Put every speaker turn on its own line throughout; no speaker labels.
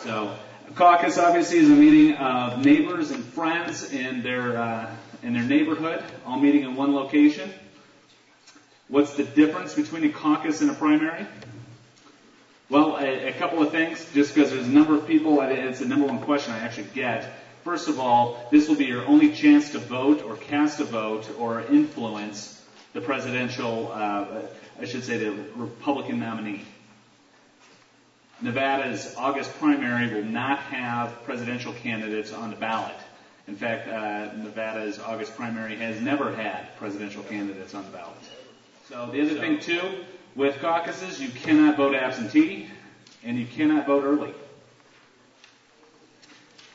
So, a caucus obviously is a meeting of neighbors and friends in their neighborhood, all meeting in one location. What's the difference between a caucus and a primary? Well, a couple of things, just because there's a number of people, it's the number one question I actually get. First of all, this will be your only chance to vote or cast a vote or influence the presidential, the Republican nominee. Nevada's August primary will not have presidential candidates on the ballot. In fact, Nevada's August primary has never had presidential candidates on the ballot. So the other thing, too, with caucuses, you cannot vote absentee, and you cannot vote early.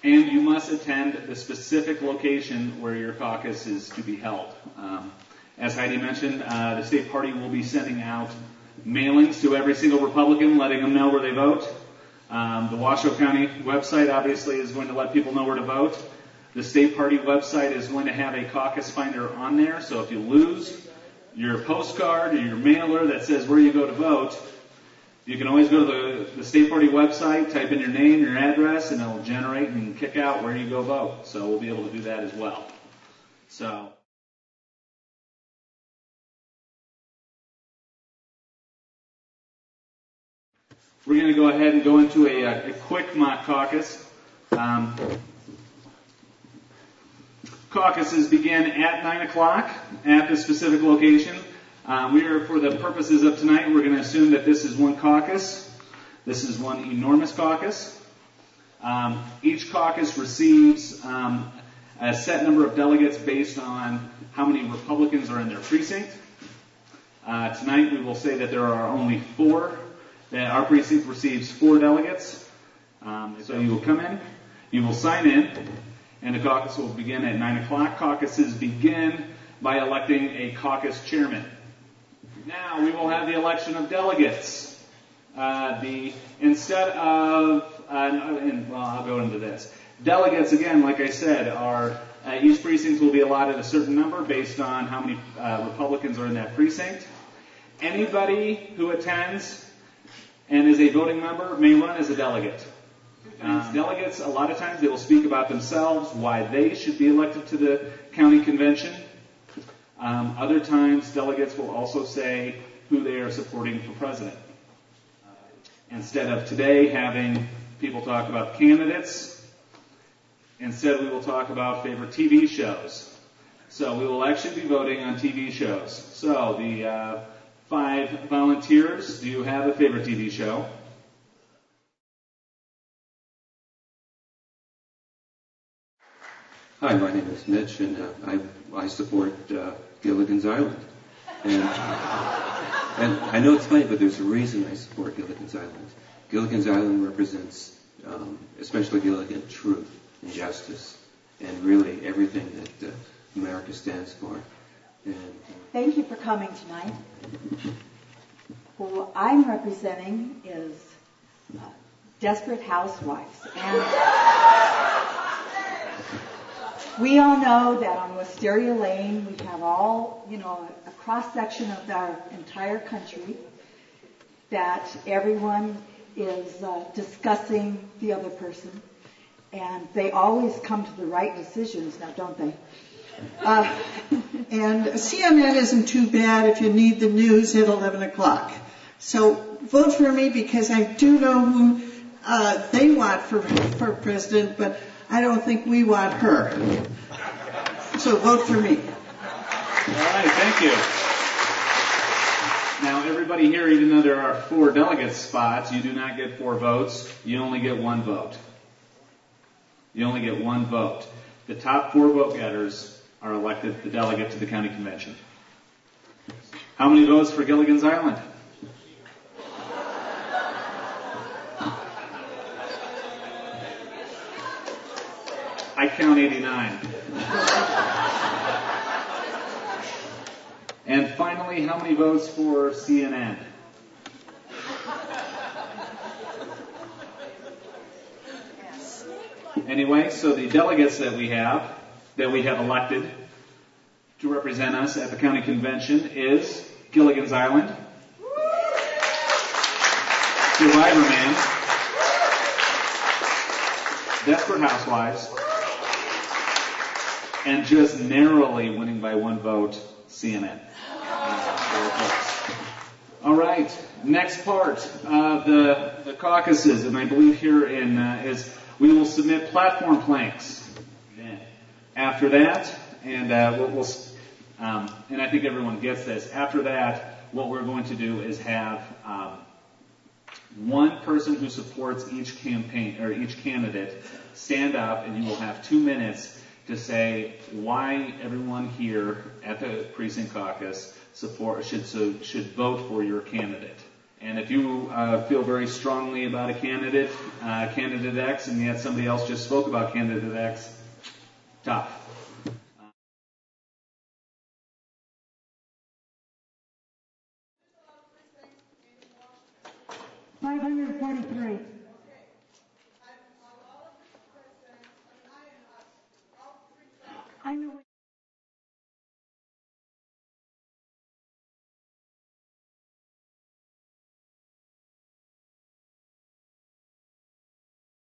And you must attend the specific location where your caucus is to be held. As Heidi mentioned, the state party will be sending out mailings to every single Republican, letting them know where they vote. The Washoe County website, obviously, is going to let people know where to vote. The state party website is going to have a caucus finder on there, so if you lose your postcard or your mailer that says where you go to vote, you can always go to the state party website, type in your name, your address, and it'll generate and kick out where you go vote. So we'll be able to do that as well. So we're going to go ahead and go into a quick mock caucus. Caucuses begin at 9 o'clock at the specific location. For the purposes of tonight, we're going to assume that this is one caucus. This is one enormous caucus. Each caucus receives a set number of delegates based on how many Republicans are in their precinct. Tonight, we will say that there are only 4. That our precinct receives 4 delegates. So you will come in, you will sign in, and the caucus will begin at 9 o'clock. Caucuses begin by electing a caucus chairman. Now we will have the election of delegates. I'll go into this. Delegates, again, like I said, are each precinct will be allotted a certain number based on how many Republicans are in that precinct. Anybody who attends and is a voting member may run as a delegate. Delegates, a lot of times, they will speak about themselves, why they should be elected to the county convention. Other times, delegates will also say who they are supporting for president. Instead of today having people talk about candidates, instead we will talk about favorite TV shows. So we will actually be voting on TV shows. So the 5 volunteers, do you have a favorite TV show?
Hi, my name is Mitch, and I support Gilligan's Island. And I know it's funny, but there's a reason I support Gilligan's Island. Gilligan's Island represents, especially Gilligan, truth and justice, and really everything that America stands for. And,
thank you for coming tonight. Who I'm representing is Desperate Housewives. And we all know that on Wisteria Lane, we have all, a cross-section of our entire country that everyone is discussing the other person. And they always come to the right decisions now, don't they?
And CNN isn't too bad if you need the news at 11 o'clock. So vote for me because I do know who they want for president, but I don't think we want her. So vote for me.
All right, thank you. Now, everybody here, even though there are 4 delegate spots, you do not get 4 votes. You only get 1 vote. You only get 1 vote. The top 4 vote getters are elected the delegate to the county convention. How many votes for Gilligan's Island? I count 89. And finally, how many votes for CNN? Anyway, so the delegates that we have elected to represent us at the county convention is Gilligan's Island, Survivor Man, Desperate Housewives, and just narrowly winning by one vote, CNN. Very close. All right, next part of the caucuses, and I believe here is we will submit platform planks. After that, and and I think everyone gets this. After that, what we're going to do is have one person who supports each campaign or each candidate stand up, and you will have 2 minutes to say why everyone here at the precinct caucus should vote for your candidate. And if you feel very strongly about a candidate, candidate X, and yet somebody else just spoke about candidate X, tough.
543.